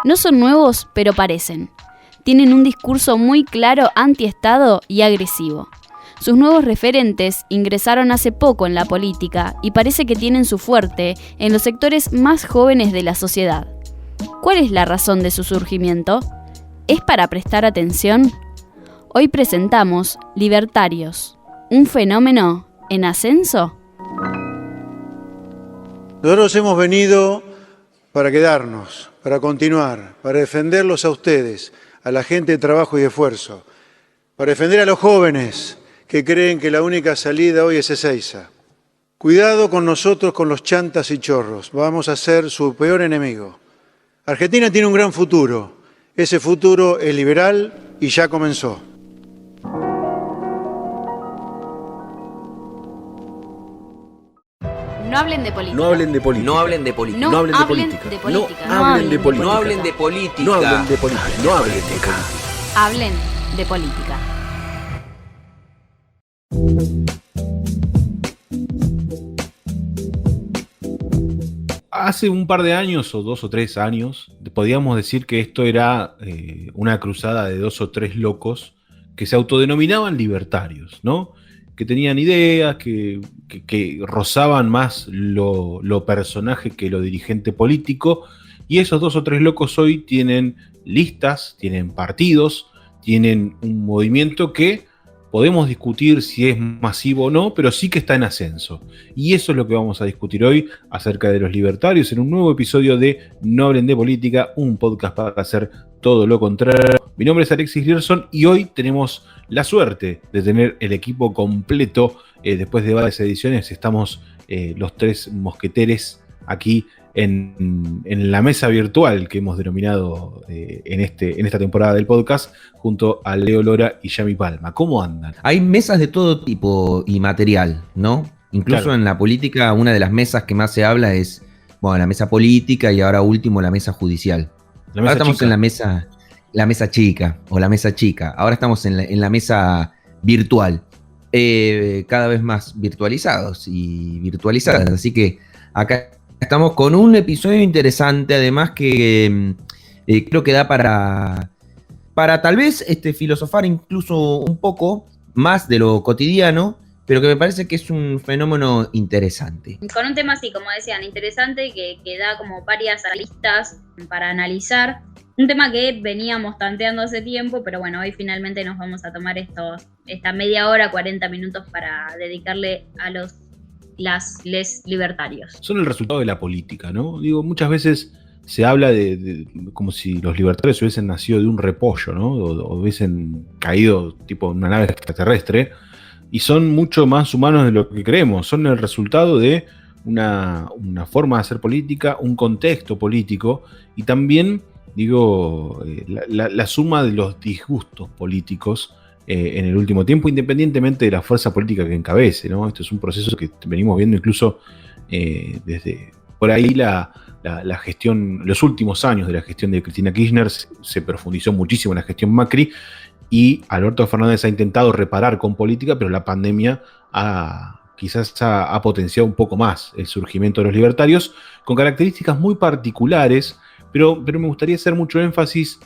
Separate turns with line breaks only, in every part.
No son nuevos, pero parecen. Tienen un discurso muy claro anti-Estado y agresivo. Sus nuevos referentes ingresaron hace poco en la política y parece que tienen su fuerte en los sectores más jóvenes de la sociedad. ¿Cuál es la razón de su surgimiento? ¿Es para prestar atención? Hoy presentamos Libertarios, un fenómeno en ascenso.
Nosotros hemos venido para quedarnos, para continuar, para defenderlos a ustedes, a la gente de trabajo y de esfuerzo, para defender a los jóvenes que creen que la única salida hoy es Ezeiza. Cuidado con nosotros, con los chantas y chorros, vamos a ser su peor enemigo. Argentina tiene un gran futuro, ese futuro es liberal y ya comenzó.
No hablen de política.
No hablen de política.
No hablen de política.
No hablen de política.
No hablen de política.
No hablen de política.
No hablen de política.
No hablen de política.
Hablen de política.
Hace un par de años, o 2 o 3 años, podíamos decir que esto era una cruzada de 2 o 3 locos que se autodenominaban libertarios, ¿no? Que tenían ideas, que rozaban más lo personaje que lo dirigente político, y esos 2 o 3 locos hoy tienen listas, tienen partidos, tienen un movimiento que podemos discutir si es masivo o no, pero sí que está en ascenso. Y eso es lo que vamos a discutir hoy acerca de los libertarios en un nuevo episodio de No hablen de política, un podcast para hacer todo lo contrario. Mi nombre es Alexis Grierson y hoy tenemos la suerte de tener el equipo completo. Después de varias ediciones estamos los 3 mosqueteres aquí en la mesa virtual que hemos denominado en esta temporada del podcast, junto a Leo Lora y Yami Palma. ¿Cómo andan?
Hay mesas de todo tipo y material, ¿no? Incluso claro. En la política, una de las mesas que más se habla es, bueno, la mesa política y ahora último la mesa judicial. Ahora estamos en la mesa chica o la mesa chica. Ahora estamos en la mesa virtual. Cada vez más virtualizados y virtualizadas. Así que acá estamos con un episodio interesante, además que creo que da para tal vez filosofar incluso un poco más de lo cotidiano, pero que me parece que es un fenómeno interesante.
Con un tema así, como decían, interesante, que da como varias aristas para analizar. Un tema que veníamos tanteando hace tiempo, pero bueno, hoy finalmente nos vamos a tomar esta media hora, 40 minutos para dedicarle a les libertarios.
Son el resultado de la política, ¿no? Digo, muchas veces se habla de como si los libertarios hubiesen nacido de un repollo, ¿no? O hubiesen caído tipo en una nave extraterrestre, y son mucho más humanos de lo que creemos. Son el resultado de una forma de hacer política, un contexto político, y también, digo, la suma de los disgustos políticos en el último tiempo, independientemente de la fuerza política que encabece, ¿no? Esto es un proceso que venimos viendo incluso desde por ahí la gestión, los últimos años de la gestión de Cristina Kirchner se profundizó muchísimo en la gestión Macri, y Alberto Fernández ha intentado reparar con política, pero la pandemia quizás ha potenciado un poco más el surgimiento de los libertarios, con características muy particulares, pero me gustaría hacer mucho énfasis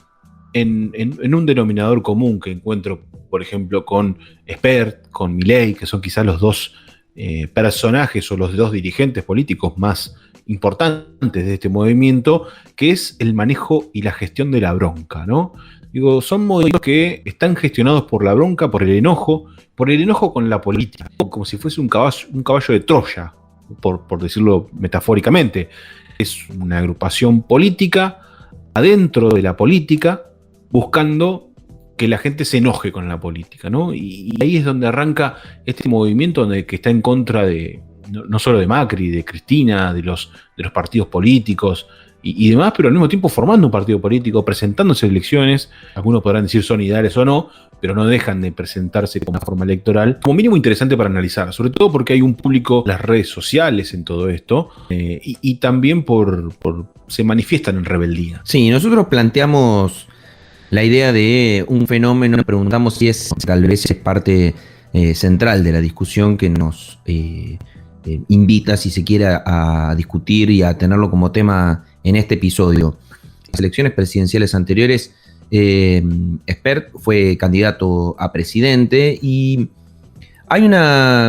en un denominador común que encuentro, por ejemplo, con Espert, con Milei, que son quizás los 2 personajes o los 2 dirigentes políticos más importantes de este movimiento, que es el manejo y la gestión de la bronca, ¿no? Digo, son movimientos que están gestionados por la bronca, por el enojo con la política, como si fuese un caballo de Troya, por decirlo metafóricamente. Es una agrupación política adentro de la política, buscando que la gente se enoje con la política, ¿no? Y ahí es donde arranca este movimiento que está en contra de, no solo de Macri, de Cristina, de los partidos políticos y demás, pero al mismo tiempo formando un partido político, presentándose en elecciones. Algunos podrán decir son ideales o no, pero no dejan de presentarse como una forma electoral. Como mínimo interesante para analizar, sobre todo porque hay un público, las redes sociales en todo esto, y también se manifiestan en rebeldía.
Sí, nosotros planteamos la idea de un fenómeno, preguntamos si tal vez es parte central de la discusión que nos invita, si se quiere, a discutir y a tenerlo como tema en este episodio. elecciones presidenciales anteriores, Espert fue candidato a presidente y hay una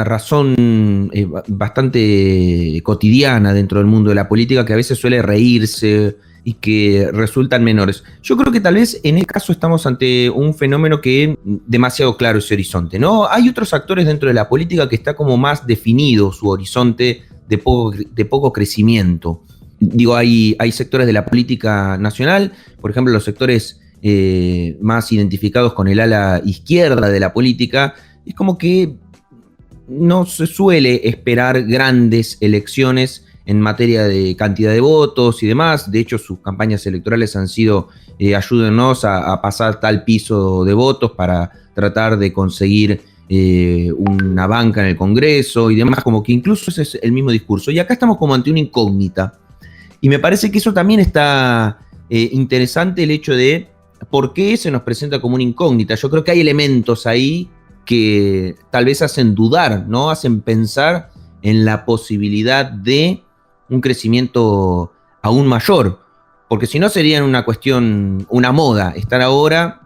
razón bastante cotidiana dentro del mundo de la política que a veces suele reírse y que resultan menores. Yo creo que tal vez en el caso estamos ante un fenómeno que es demasiado claro ese horizonte, ¿no? Hay otros actores dentro de la política que está como más definido su horizonte de poco crecimiento. Digo, hay sectores de la política nacional, por ejemplo, los sectores más identificados con el ala izquierda de la política, es como que no se suele esperar grandes elecciones en materia de cantidad de votos y demás. De hecho, sus campañas electorales han sido ayúdennos a pasar tal piso de votos para tratar de conseguir una banca en el Congreso y demás, como que incluso ese es el mismo discurso. Y acá estamos como ante una incógnita. Y me parece que eso también está interesante, el hecho de por qué se nos presenta como una incógnita. Yo creo que hay elementos ahí que tal vez hacen dudar, ¿no? Hacen pensar en la posibilidad de un crecimiento aún mayor, porque si no sería una cuestión, una moda, estar ahora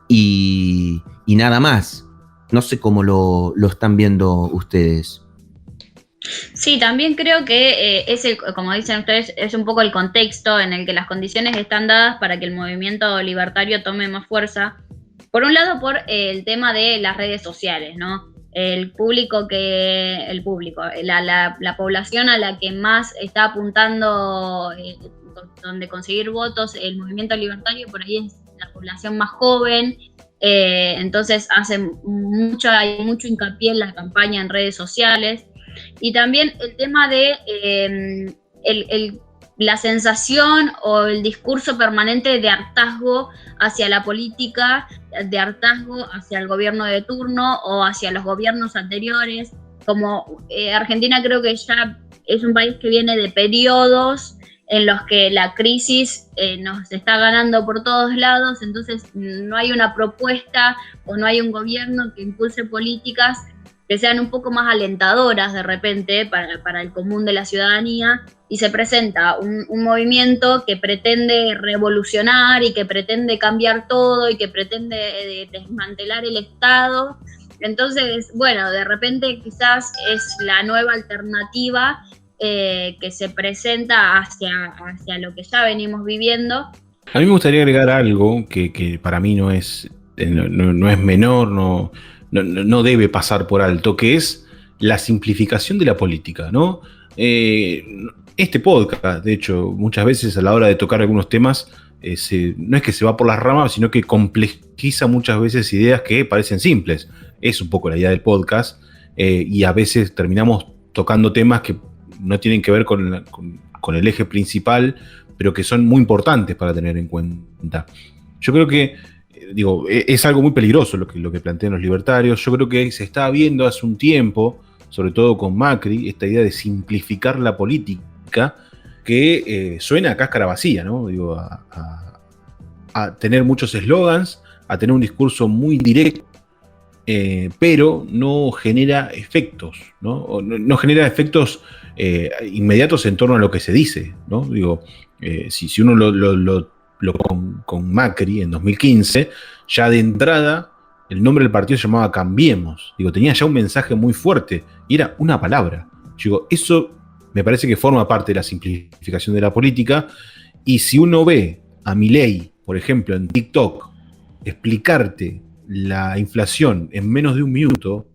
y nada más. No sé cómo lo están viendo ustedes.
Sí, también creo que como dicen ustedes, es un poco el contexto en el que las condiciones están dadas para que el movimiento libertario tome más fuerza. Por un lado, por el tema de las redes sociales, ¿no? La población a la que más está apuntando donde conseguir votos el movimiento libertario, por ahí es la población más joven, entonces hay mucho hincapié en la campaña en redes sociales, y también el tema de la sensación o el discurso permanente de hartazgo hacia la política, de hartazgo hacia el gobierno de turno o hacia los gobiernos anteriores. Como Argentina creo que ya es un país que viene de periodos en los que la crisis nos está ganando por todos lados, entonces no hay una propuesta o no hay un gobierno que impulse políticas que sean un poco más alentadoras de repente para el común de la ciudadanía, y se presenta un movimiento que pretende revolucionar y que pretende cambiar todo y que pretende desmantelar el Estado. Entonces, bueno, de repente quizás es la nueva alternativa que se presenta hacia lo que ya venimos viviendo.
A mí me gustaría agregar algo que para mí no es menor, no debe pasar por alto, que es la simplificación de la política, ¿no? Este podcast, de hecho, muchas veces a la hora de tocar algunos temas, no es que se va por las ramas, sino que complejiza muchas veces ideas que parecen simples. Es un poco la idea del podcast, y a veces terminamos tocando temas que no tienen que ver con el eje principal, pero que son muy importantes para tener en cuenta. Yo creo que es algo muy peligroso lo que plantean los libertarios. Yo creo que se está viendo hace un tiempo, sobre todo con Macri, esta idea de simplificar la política, que suena a cáscara vacía, ¿no? A tener muchos eslogans, a tener un discurso muy directo, pero no genera efectos, ¿no? No genera efectos inmediatos en torno a lo que se dice, ¿no? Si uno con Macri en 2015, ya de entrada el nombre del partido se llamaba Cambiemos. Tenía ya un mensaje muy fuerte y era una palabra. Eso me parece que forma parte de la simplificación de la política. Y si uno ve a Milei, por ejemplo, en TikTok, explicarte la inflación en menos de un minuto,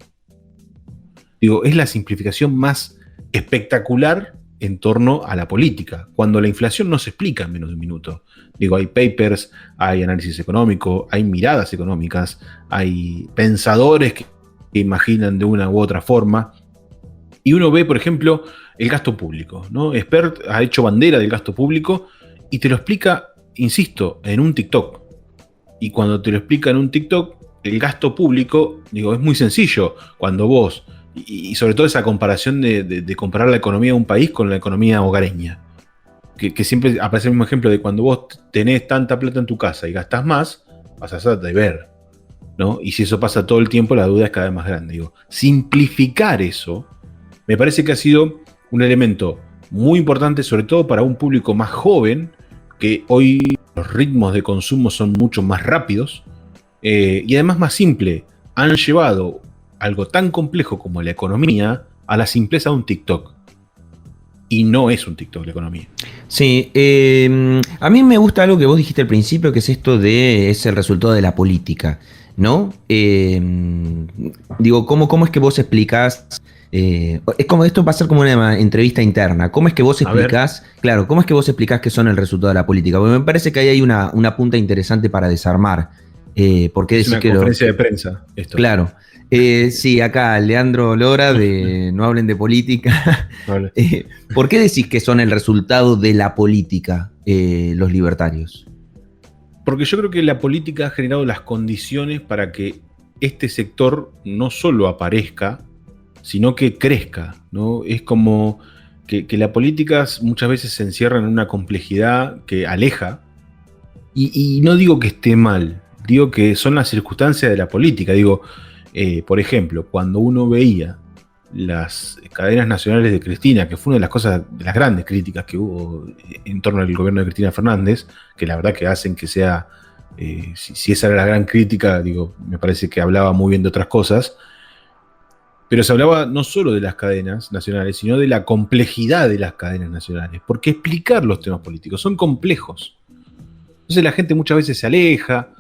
es la simplificación más espectacular en torno a la política, cuando la inflación no se explica en menos de un minuto. Hay papers, hay análisis económico, hay miradas económicas, hay pensadores que imaginan de una u otra forma. Y uno ve, por ejemplo, el gasto público, ¿no? Espert ha hecho bandera del gasto público y te lo explica, insisto, en un TikTok. Y cuando te lo explica en un TikTok, el gasto público, es muy sencillo. Cuando vos, y sobre todo esa comparación de comparar la economía de un país con la economía hogareña, que siempre aparece el mismo ejemplo de cuando vos tenés tanta plata en tu casa y gastás más, vas a hacer deber, ¿no? Y si eso pasa todo el tiempo, la deuda es cada vez más grande. Simplificar eso me parece que ha sido un elemento muy importante, sobre todo para un público más joven, que hoy los ritmos de consumo son mucho más rápidos y además más simple. Han llevado algo tan complejo como la economía a la simpleza de un TikTok. Y no es un TikTok la economía.
Sí, a mí me gusta algo que vos dijiste al principio, que es esto de es el resultado de la política, ¿no? Digo, ¿cómo es que vos explicás? Es como esto va a ser como una entrevista interna. ¿Cómo es que vos explicás? Claro, ¿cómo es que vos explicás que son el resultado de la política? Porque me parece que ahí hay una punta interesante para desarmar. ¿Por qué
es
decís
una
que
conferencia de prensa esto.
Claro. Sí, acá Leandro Lora de No hablen de política.
Vale.
¿Por qué decís que son el resultado de la política los libertarios?
Porque yo creo que la política ha generado las condiciones para que este sector no solo aparezca, sino que crezca, ¿no? Es como que la política muchas veces se encierra en una complejidad que aleja, y no digo que esté mal, digo que son las circunstancias de la política. Digo, por ejemplo, cuando uno veía las cadenas nacionales de Cristina, que fue una de las cosas, de las grandes críticas que hubo en torno al gobierno de Cristina Fernández, que la verdad que hacen que sea, si esa era la gran crítica, digo, me parece que hablaba muy bien de otras cosas, pero se hablaba no solo de las cadenas nacionales, sino de la complejidad de las cadenas nacionales, porque explicar los temas políticos son complejos. Entonces la gente muchas veces se aleja,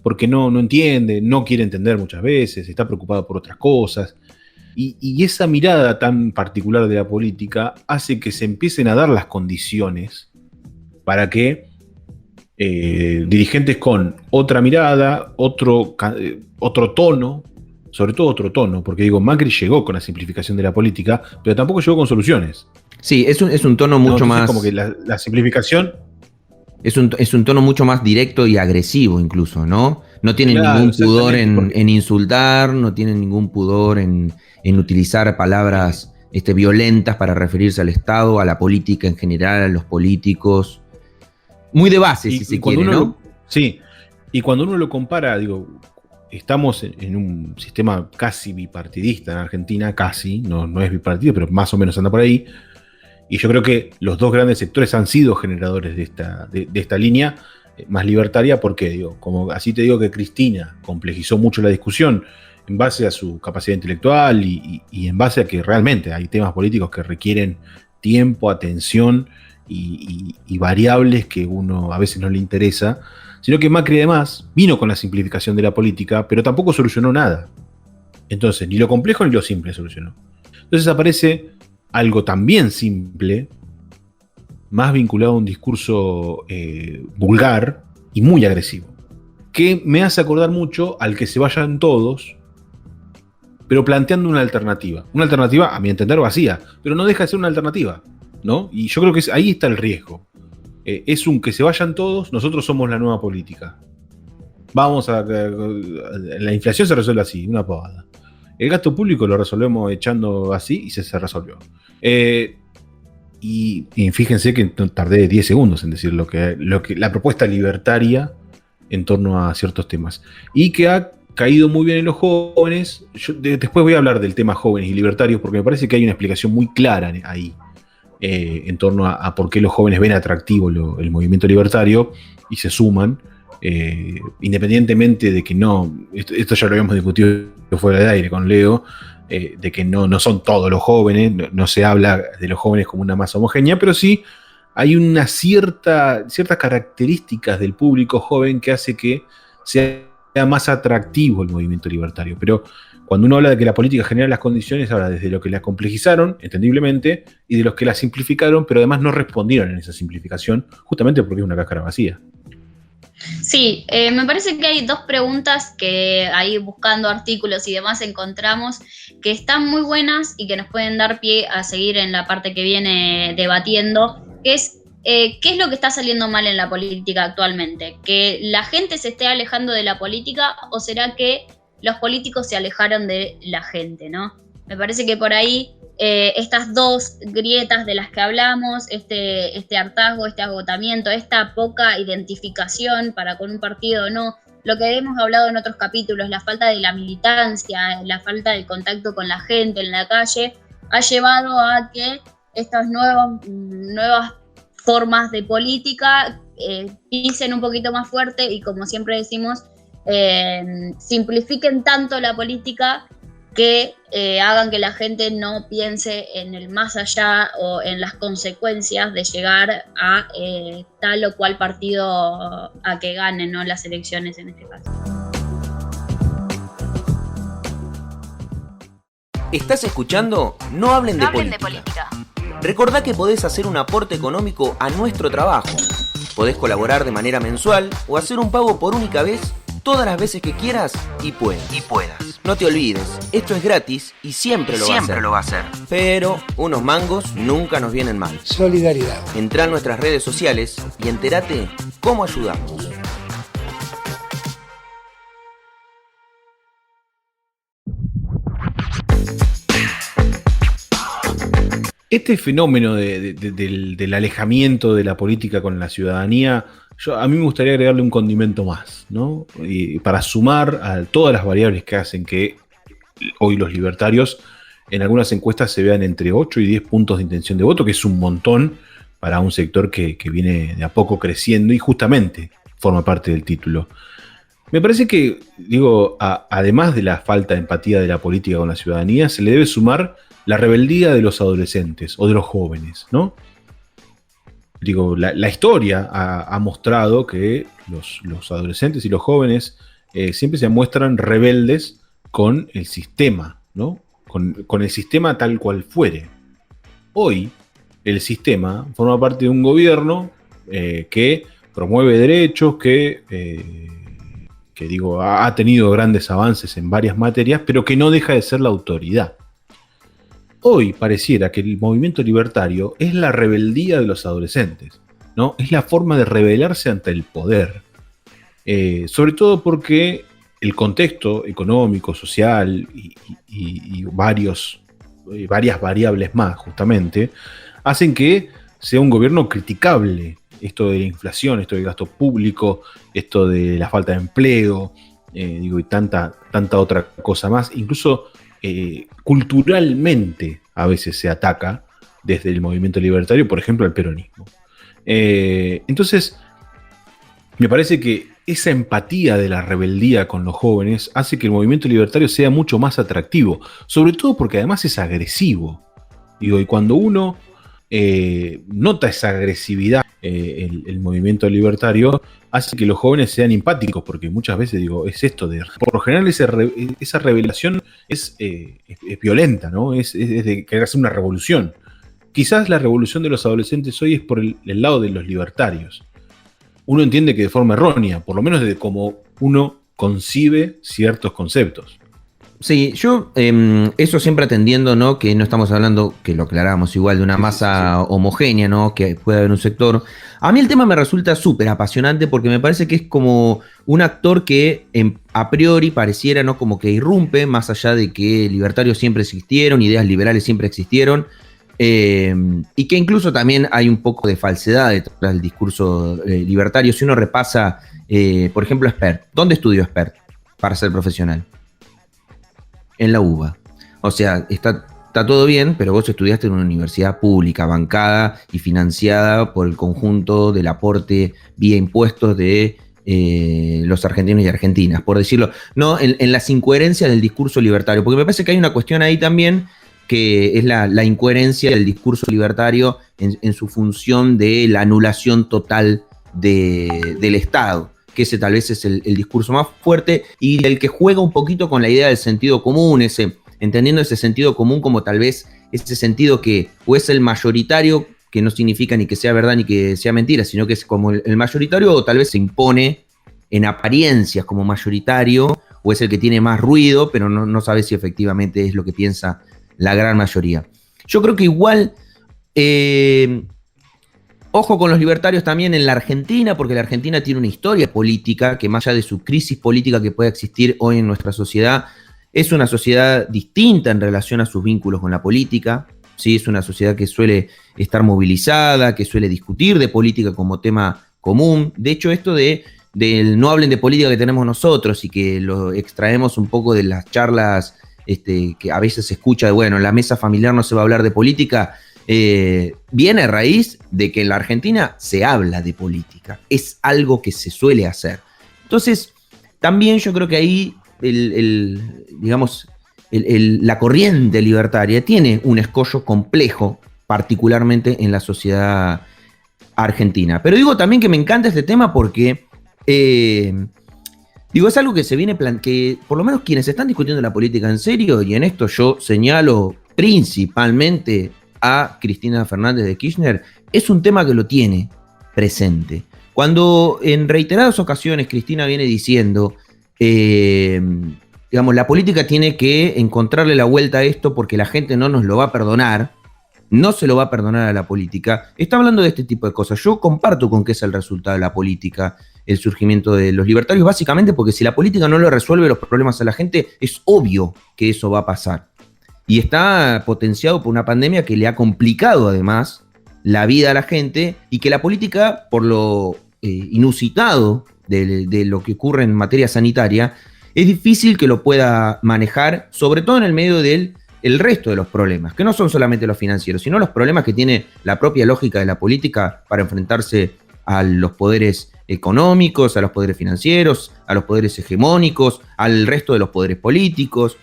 porque no entiende, no quiere entender muchas veces, está preocupado por otras cosas. Y esa mirada tan particular de la política hace que se empiecen a dar las condiciones para que dirigentes con otra mirada, otro tono, sobre todo otro tono, porque digo, Macri llegó con la simplificación de la política, pero tampoco llegó con soluciones.
Sí, es un tono mucho más...
Como que la simplificación...
Es un tono mucho más directo y agresivo incluso, ¿no? No tienen ningún pudor en insultar, no tienen ningún pudor en utilizar palabras violentas para referirse al Estado, a la política en general, a los políticos. Muy de base, si se quiere, ¿no?
Sí, y cuando uno lo compara, digo, estamos en un sistema casi bipartidista en Argentina, casi, no es bipartido, pero más o menos anda por ahí. Y yo creo que los dos grandes sectores han sido generadores de esta línea más libertaria, porque digo, como así te digo que Cristina complejizó mucho la discusión en base a su capacidad intelectual y en base a que realmente hay temas políticos que requieren tiempo, atención y variables que uno a veces no le interesa, sino que Macri además vino con la simplificación de la política, pero tampoco solucionó nada. Entonces, ni lo complejo ni lo simple solucionó. Entonces aparece algo también simple, más vinculado a un discurso vulgar y muy agresivo, que me hace acordar mucho al que se vayan todos, pero planteando una alternativa. Una alternativa, a mi entender, vacía, pero no deja de ser una alternativa, ¿no? Y yo creo que ahí está el riesgo. Es un que se vayan todos, nosotros somos la nueva política. La inflación se resuelve así, una pavada. El gasto público lo resolvemos echando así y se resolvió. Y fíjense que tardé 10 segundos en decir lo que la propuesta libertaria en torno a ciertos temas. Y que ha caído muy bien en los jóvenes. Después voy a hablar del tema jóvenes y libertarios, porque me parece que hay una explicación muy clara ahí en torno a por qué los jóvenes ven atractivo el movimiento libertario y se suman. Independientemente de que esto ya lo habíamos discutido fuera de aire con Leo, de que no son todos los jóvenes, no se habla de los jóvenes como una masa homogénea, pero sí hay una ciertas características del público joven que hace que sea más atractivo el movimiento libertario. Pero cuando uno habla de que la política genera las condiciones, habla desde lo que la complejizaron, entendiblemente, y de los que la simplificaron, pero además no respondieron en esa simplificación, justamente porque es una cáscara vacía.
Sí, me parece que hay dos preguntas que ahí buscando artículos y demás encontramos que están muy buenas y que nos pueden dar pie a seguir en la parte que viene debatiendo, que es ¿qué es lo que está saliendo mal en la política actualmente? ¿Que la gente se esté alejando de la política o será que los políticos se alejaron de la gente, ¿no? Me parece que por ahí estas dos grietas de las que hablamos, este hartazgo, este agotamiento, esta poca identificación para con un partido o no, lo que hemos hablado en otros capítulos, la falta de la militancia, la falta del contacto con la gente en la calle, ha llevado a que estas nuevas formas de política pisen un poquito más fuerte y, como siempre decimos, simplifiquen tanto la política que hagan que la gente no piense en el más allá o en las consecuencias de llegar a tal o cual partido a que gane, ¿no?, las elecciones en este caso.
¿Estás escuchando? No hablen de política. Recordá que podés hacer un aporte económico a nuestro trabajo. Podés colaborar de manera mensual o hacer un pago por única vez todas las veces que quieras y puedas. No te olvides, esto es gratis y siempre lo va a hacer. Pero unos mangos nunca nos vienen mal.
Solidaridad.
Entrá en nuestras redes sociales y entérate cómo ayudamos.
Este fenómeno del alejamiento de la política con la ciudadanía, a mí me gustaría agregarle un condimento más, ¿no? Y para sumar a todas las variables que hacen que hoy los libertarios en algunas encuestas se vean entre 8 y 10 puntos de intención de voto, que es un montón para un sector que viene de a poco creciendo y justamente forma parte del título. Me parece que, además de la falta de empatía de la política con la ciudadanía, se le debe sumar la rebeldía de los adolescentes o de los jóvenes, ¿no? La historia ha mostrado que los adolescentes y los jóvenes siempre se muestran rebeldes con el sistema, ¿no? Con el sistema tal cual fuere. Hoy, el sistema forma parte de un gobierno que promueve derechos, que ha tenido grandes avances en varias materias, pero que no deja de ser la autoridad. Hoy pareciera que el movimiento libertario es la rebeldía de los adolescentes, ¿no? Es la forma de rebelarse ante el poder. Sobre todo porque el contexto económico, social y varias variables más, justamente, hacen que sea un gobierno criticable. Esto de la inflación, esto del gasto público, esto de la falta de empleo, y tanta otra cosa más. Incluso culturalmente a veces se ataca desde el movimiento libertario, por ejemplo, al peronismo. Entonces, me parece que esa empatía de la rebeldía con los jóvenes hace que el movimiento libertario sea mucho más atractivo, sobre todo porque además es agresivo. Y cuando uno nota esa agresividad, el movimiento libertario hace que los jóvenes sean empáticos, porque muchas veces es esto por lo general esa revelación es violenta, ¿no? Es de querer hacer una revolución. Quizás la revolución de los adolescentes hoy es por el lado de los libertarios. Uno entiende que de forma errónea, por lo menos de cómo uno concibe ciertos conceptos.
Sí, yo eso siempre atendiendo, ¿no? Que no estamos hablando, que lo aclaramos igual, de una masa homogénea, ¿no? Que puede haber un sector. A mí el tema me resulta súper apasionante porque me parece que es como un actor que a priori pareciera, ¿no? Como que irrumpe, más allá de que libertarios siempre existieron, ideas liberales siempre existieron, y que incluso también hay un poco de falsedad detrás del discurso libertario. Si uno repasa, por ejemplo, Espert. ¿Dónde estudió Espert para ser profesional? En la UBA. O sea, está todo bien, pero vos estudiaste en una universidad pública, bancada y financiada por el conjunto del aporte vía impuestos de los argentinos y argentinas, por decirlo, no en las incoherencias del discurso libertario, porque me parece que hay una cuestión ahí también que es la incoherencia del discurso libertario en su función de la anulación total del Estado, que ese tal vez es el discurso más fuerte y el que juega un poquito con la idea del sentido común, entendiendo ese sentido común como tal vez ese sentido que o es el mayoritario, que no significa ni que sea verdad ni que sea mentira, sino que es como el mayoritario, o tal vez se impone en apariencias como mayoritario, o es el que tiene más ruido, pero no sabe si efectivamente es lo que piensa la gran mayoría. Yo creo que igual... ojo con los libertarios también en la Argentina, porque la Argentina tiene una historia política que, más allá de su crisis política que puede existir hoy en nuestra sociedad, es una sociedad distinta en relación a sus vínculos con la política. ¿Sí? Es una sociedad que suele estar movilizada, que suele discutir de política como tema común. De hecho, esto del no hablen de política que tenemos nosotros y que lo extraemos un poco de las charlas que a veces se escucha de, bueno, en la mesa familiar no se va a hablar de política. viene a raíz de que en la Argentina se habla de política, es algo que se suele hacer. Entonces, también yo creo que ahí, la corriente libertaria tiene un escollo complejo, particularmente en la sociedad argentina. Pero digo también que me encanta este tema porque, es algo que se viene, que por lo menos quienes están discutiendo la política en serio, y en esto yo señalo principalmente a Cristina Fernández de Kirchner, es un tema que lo tiene presente. Cuando en reiteradas ocasiones Cristina viene diciendo, la política tiene que encontrarle la vuelta a esto porque la gente no nos lo va a perdonar, no se lo va a perdonar a la política, está hablando de este tipo de cosas. Yo comparto con que es el resultado de la política, el surgimiento de los libertarios, básicamente porque si la política no le resuelve los problemas a la gente, es obvio que eso va a pasar. Y está potenciado por una pandemia que le ha complicado además la vida a la gente y que la política, por lo inusitado de lo que ocurre en materia sanitaria, es difícil que lo pueda manejar, sobre todo en el medio del resto de los problemas, que no son solamente los financieros, sino los problemas que tiene la propia lógica de la política para enfrentarse a los poderes económicos, a los poderes financieros, a los poderes hegemónicos, al resto de los poderes políticos.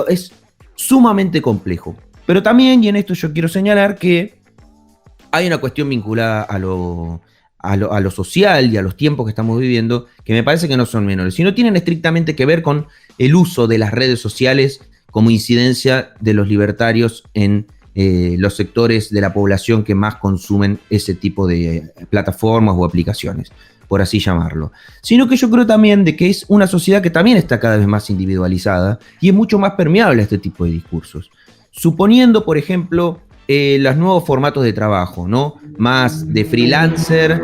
Es sumamente complejo. Pero también, y en esto yo quiero señalar que hay una cuestión vinculada a lo social y a los tiempos que estamos viviendo, que me parece que no son menores, sino tienen estrictamente que ver con el uso de las redes sociales como incidencia de los libertarios en los sectores de la población que más consumen ese tipo de plataformas o aplicaciones, por así llamarlo. Sino que yo creo también de que es una sociedad que también está cada vez más individualizada y es mucho más permeable a este tipo de discursos. Suponiendo, por ejemplo, los nuevos formatos de trabajo, ¿no? Más de freelancer,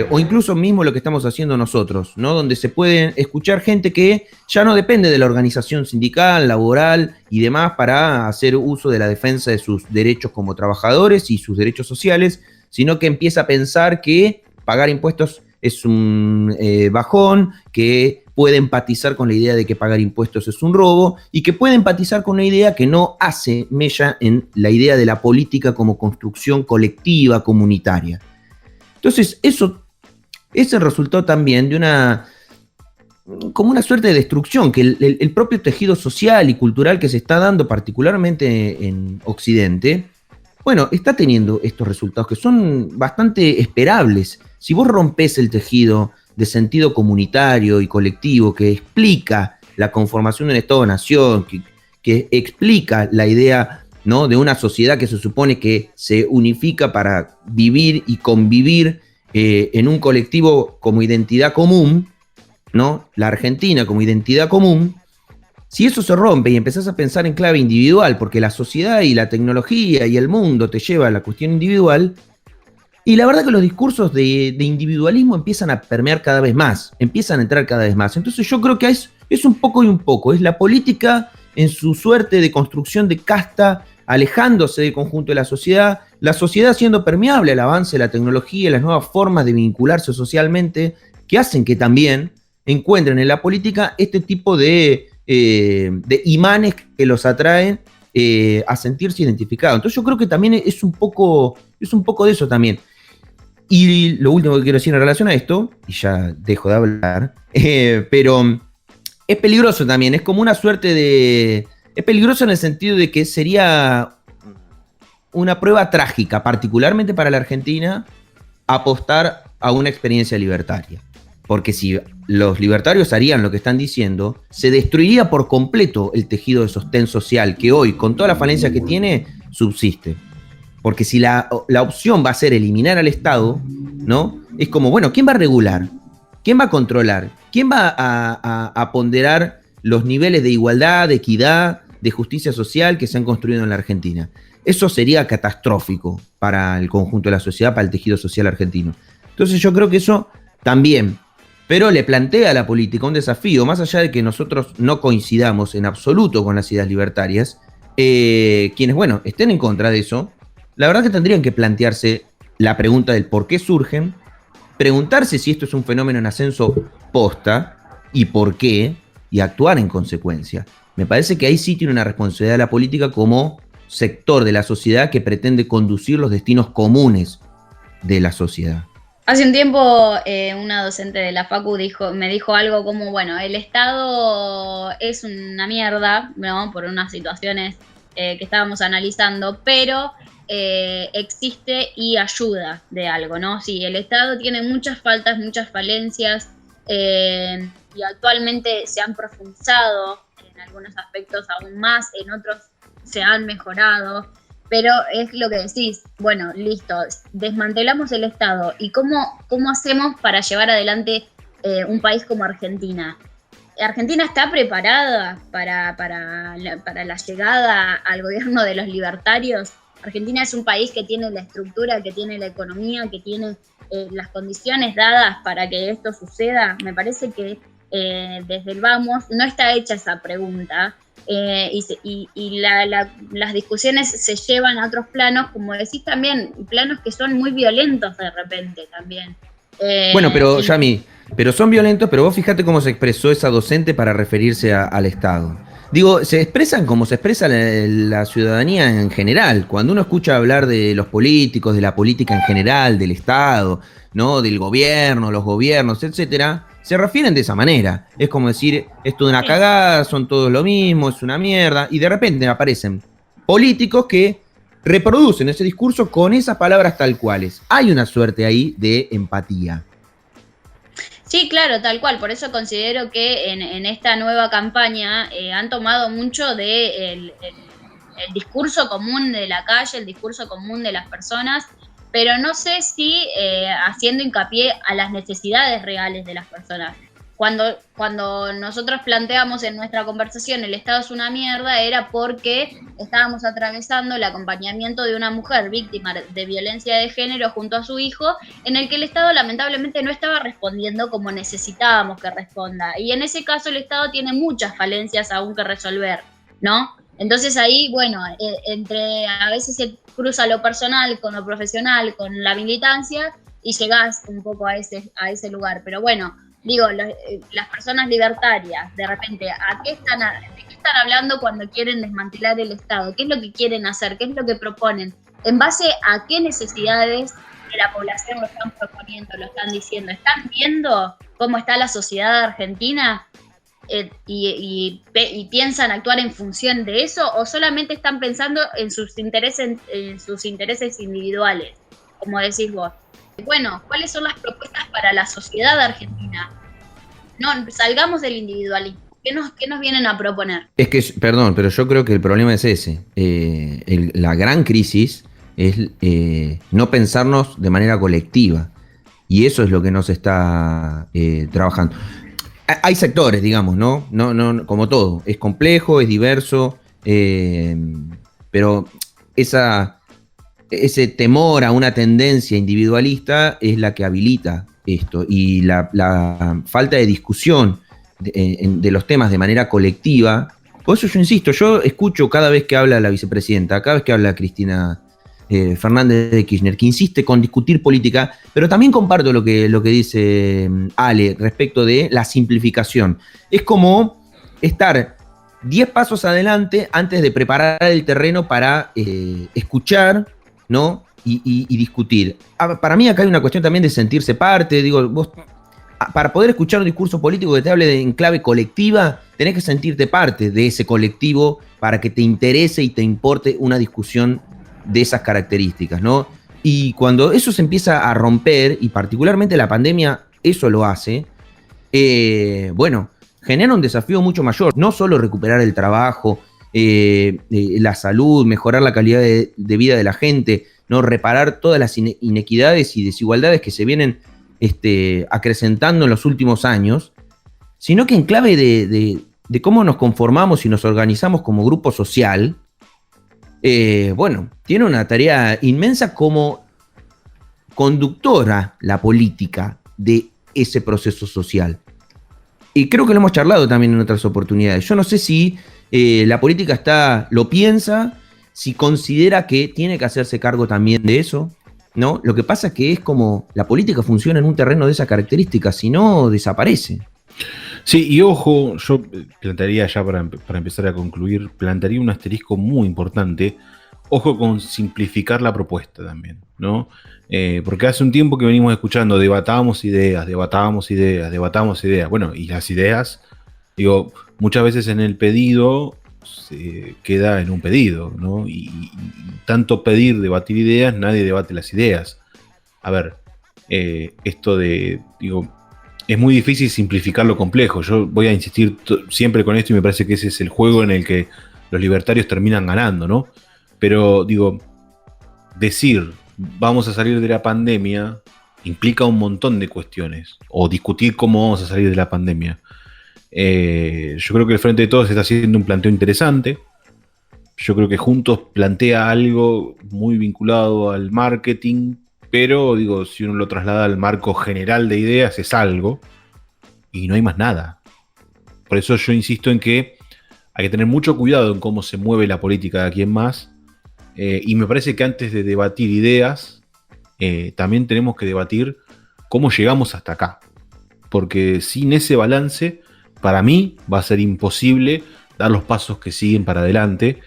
o incluso mismo lo que estamos haciendo nosotros, ¿no? Donde se pueden escuchar gente que ya no depende de la organización sindical, laboral y demás para hacer uso de la defensa de sus derechos como trabajadores y sus derechos sociales, sino que empieza a pensar que pagar impuestos es un bajón, que puede empatizar con la idea de que pagar impuestos es un robo y que puede empatizar con una idea que no hace mella en la idea de la política como construcción colectiva, comunitaria. Entonces, eso es el resultado también de como una suerte de destrucción que el propio tejido social y cultural que se está dando, particularmente en Occidente, bueno, está teniendo estos resultados que son bastante esperables. Si vos rompés el tejido de sentido comunitario y colectivo que explica la conformación de un Estado-nación, que explica la idea, ¿no?, de una sociedad que se supone que se unifica para vivir y convivir en un colectivo como identidad común, ¿no?, la Argentina como identidad común. Si eso se rompe y empezás a pensar en clave individual, porque la sociedad y la tecnología y el mundo te lleva a la cuestión individual, y la verdad que los discursos de individualismo empiezan a permear cada vez más, empiezan a entrar cada vez más. Entonces yo creo que es un poco y un poco, es la política en su suerte de construcción de casta, alejándose del conjunto de la sociedad siendo permeable al avance de la tecnología y las nuevas formas de vincularse socialmente, que hacen que también encuentren en la política este tipo de imanes que los atraen a sentirse identificados. Entonces yo creo que también es un poco de eso también. Y lo último que quiero decir en relación a esto, y ya dejo de hablar, pero es peligroso también, es como una suerte de... Es peligroso en el sentido de que sería una prueba trágica, particularmente para la Argentina, apostar a una experiencia libertaria. Porque si los libertarios harían lo que están diciendo, se destruiría por completo el tejido de sostén social que hoy, con toda la falencia que tiene, subsiste. Porque si la opción va a ser eliminar al Estado, ¿no? Es como, bueno, ¿quién va a regular? ¿Quién va a controlar? ¿Quién va a ponderar los niveles de igualdad, de equidad, de justicia social que se han construido en la Argentina? Eso sería catastrófico para el conjunto de la sociedad, para el tejido social argentino. Entonces yo creo que eso también, pero le plantea a la política un desafío, más allá de que nosotros no coincidamos en absoluto con las ideas libertarias, quienes, bueno, estén en contra de eso, la verdad que tendrían que plantearse la pregunta del por qué surgen, preguntarse si esto es un fenómeno en ascenso posta y por qué, y actuar en consecuencia. Me parece que ahí sí tiene una responsabilidad de la política como sector de la sociedad que pretende conducir los destinos comunes de la sociedad.
Hace un tiempo una docente de la Facu me dijo algo como, bueno, el Estado es una mierda, ¿no? Por unas situaciones que estábamos analizando, pero existe y ayuda de algo, ¿no? Sí, el Estado tiene muchas faltas, muchas falencias, y actualmente se han profundizado en algunos aspectos aún más, en otros se han mejorado. Pero es lo que decís, bueno, listo, desmantelamos el Estado. ¿Y cómo hacemos para llevar adelante un país como Argentina? ¿Argentina está preparada para la llegada al gobierno de los libertarios? Argentina es un país que tiene la estructura, que tiene la economía, que tiene las condiciones dadas para que esto suceda. Me parece que desde el vamos no está hecha esa pregunta. Las discusiones se llevan a otros planos, como decís también, planos que son muy violentos de repente también.
Bueno, pero Yami, pero son violentos, pero vos fíjate cómo se expresó esa docente para referirse al Estado. Digo, se expresan como se expresa la ciudadanía en general. Cuando uno escucha hablar de los políticos, de la política en general, del Estado, ¿no? Del gobierno, los gobiernos, etcétera, se refieren de esa manera. Es como decir, esto es una cagada, son todos lo mismo, es una mierda. Y de repente aparecen políticos que reproducen ese discurso con esas palabras tal cuales. Hay una suerte ahí de empatía.
Sí, claro, tal cual. Por eso considero que en esta nueva campaña han tomado mucho del el discurso común de la calle, el discurso común de las personas, pero no sé si haciendo hincapié a las necesidades reales de las personas. Cuando nosotros planteamos en nuestra conversación el Estado es una mierda, era porque estábamos atravesando el acompañamiento de una mujer víctima de violencia de género junto a su hijo, en el que el Estado lamentablemente no estaba respondiendo como necesitábamos que responda. Y en ese caso el Estado tiene muchas falencias aún que resolver, ¿no? Entonces ahí, bueno, a veces se cruza lo personal con lo profesional, con la militancia, y llegás un poco a ese lugar. Pero bueno, digo, las personas libertarias, de repente, ¿de qué están hablando cuando quieren desmantelar el Estado? ¿Qué es lo que quieren hacer? ¿Qué es lo que proponen? ¿En base a qué necesidades de la población lo están proponiendo, lo están diciendo? ¿Están viendo cómo está la sociedad argentina y piensan actuar en función de eso? ¿O solamente están pensando en sus intereses individuales, como decís vos? Bueno, ¿cuáles son las propuestas para la sociedad argentina? No, salgamos del individualismo. ¿Qué nos vienen a proponer?
Es que, perdón, pero yo creo que el problema es ese. La gran crisis es no pensarnos de manera colectiva. Y eso es lo que nos está trabajando. Hay sectores, digamos, ¿no? No, como todo. Es complejo, es diverso, pero ese temor a una tendencia individualista es la que habilita esto. Y la falta de discusión de los temas de manera colectiva. Por eso yo insisto, yo escucho cada vez que habla la vicepresidenta, cada vez que habla Cristina Fernández de Kirchner, que insiste con discutir política, pero también comparto lo que dice Ale respecto de la simplificación. Es como estar 10 pasos adelante antes de preparar el terreno para escuchar, ¿no? Y discutir. Para mí acá hay una cuestión también de sentirse parte. Digo, vos, para poder escuchar un discurso político que te hable en clave colectiva, tenés que sentirte parte de ese colectivo para que te interese y te importe una discusión de esas características, ¿no? Y cuando eso se empieza a romper, y particularmente la pandemia eso lo hace, bueno, genera un desafío mucho mayor. No solo recuperar el trabajo, la salud, mejorar la calidad de vida de la gente, ¿no? Reparar todas las inequidades y desigualdades que se vienen acrecentando en los últimos años, sino que en clave de cómo nos conformamos y nos organizamos como grupo social. Bueno, tiene una tarea inmensa como conductora la política de ese proceso social. Y creo que lo hemos charlado también en otras oportunidades. Yo no sé si la política lo piensa, si considera que tiene que hacerse cargo también de eso, ¿no? Lo que pasa es que es como la política funciona en un terreno de esas características, si no, desaparece.
Sí, y ojo, yo plantearía ya para empezar a concluir, plantearía un asterisco muy importante. Ojo con simplificar la propuesta también, ¿no? Porque hace un tiempo que venimos escuchando, debatamos ideas. Bueno, y las ideas, digo, muchas veces en el pedido se queda en un pedido, ¿no? Y tanto pedir, debatir ideas, nadie debate las ideas. A ver, esto de, digo, es muy difícil simplificar lo complejo. Yo voy a insistir siempre con esto y me parece que ese es el juego en el que los libertarios terminan ganando, ¿no? Pero digo, decir vamos a salir de la pandemia implica un montón de cuestiones. O discutir cómo vamos a salir de la pandemia. Yo creo que el Frente de Todos está haciendo un planteo interesante. Yo creo que Juntos plantea algo muy vinculado al marketing. Pero digo, si uno lo traslada al marco general de ideas, es algo. Y no hay más nada. Por eso yo insisto en que hay que tener mucho cuidado en cómo se mueve la política de aquí en más. Y me parece que antes de debatir ideas, también tenemos que debatir cómo llegamos hasta acá. Porque sin ese balance, para mí, va a ser imposible dar los pasos que siguen para adelante.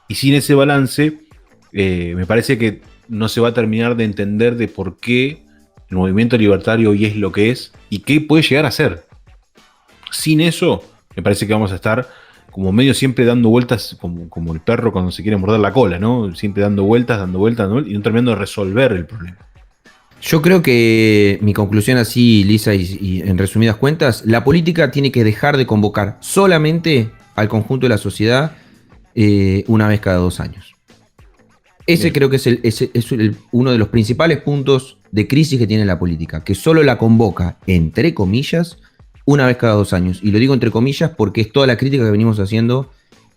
Y sin ese balance, me parece que no se va a terminar de entender de por qué el movimiento libertario hoy es lo que es y qué puede llegar a ser. Sin eso, me parece que vamos a estar como medio siempre dando vueltas, como el perro cuando se quiere morder la cola, ¿no? Siempre dando vueltas, y no terminando de resolver el problema.
Yo creo que mi conclusión así, Lisa, y en resumidas cuentas, la política tiene que dejar de convocar solamente al conjunto de la sociedad una vez cada 2 años. Ese Bien. Creo que es uno de los principales puntos de crisis que tiene la política, que solo la convoca, entre comillas, una vez cada 2 años. Y lo digo entre comillas porque es toda la crítica que venimos haciendo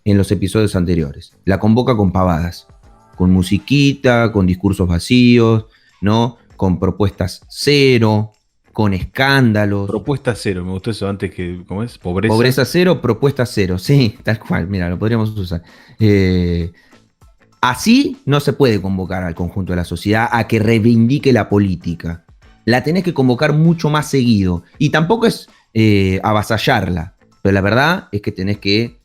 en los episodios anteriores. La convoca con pavadas, con musiquita, con discursos vacíos, ¿no? Con propuestas cero, con escándalos.
Propuesta cero, me gustó eso antes que, ¿cómo es? Pobreza.
Pobreza cero, propuesta cero, sí, tal cual, mira, lo podríamos usar. Así no se puede convocar al conjunto de la sociedad a que reivindique la política. La tenés que convocar mucho más seguido. Y tampoco es avasallarla, pero la verdad es que tenés que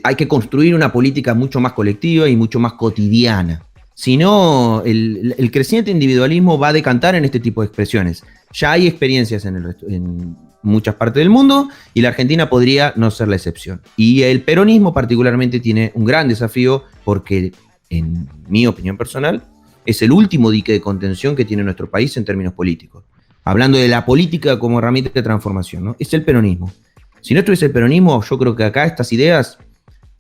hay que construir una política mucho más colectiva y mucho más cotidiana. Si no, el creciente individualismo va a decantar en este tipo de expresiones. Ya hay experiencias en muchas partes del mundo y la Argentina podría no ser la excepción. Y el peronismo particularmente tiene un gran desafío porque, en mi opinión personal, es el último dique de contención que tiene nuestro país en términos políticos. Hablando de la política como herramienta de transformación, ¿no? Es el peronismo. Si no estuviese el peronismo, yo creo que acá estas ideas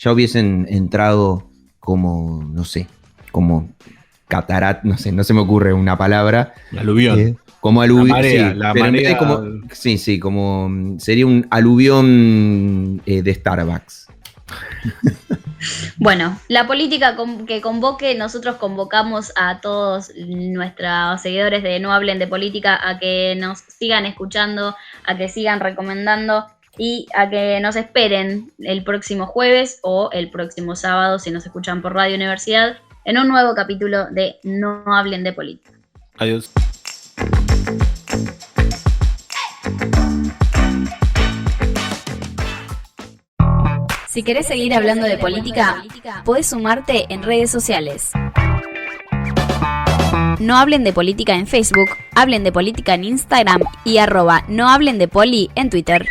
ya hubiesen entrado como, no sé, como catarat, no sé, no se me ocurre una palabra.
Aluvión.
Como aluvión.
La marea.
Como sería un aluvión de Starbucks.
Bueno, la política que convoque, nosotros convocamos a todos nuestros seguidores de No Hablen de Política a que nos sigan escuchando, a que sigan recomendando y a que nos esperen el próximo jueves o el próximo sábado, si nos escuchan por Radio Universidad, en un nuevo capítulo de No Hablen de Política.
Adiós.
Si querés seguir hablando de política, podés sumarte en redes sociales. No Hablen de Política en Facebook, Hablen de Política en Instagram y @nohablenDepoli en Twitter.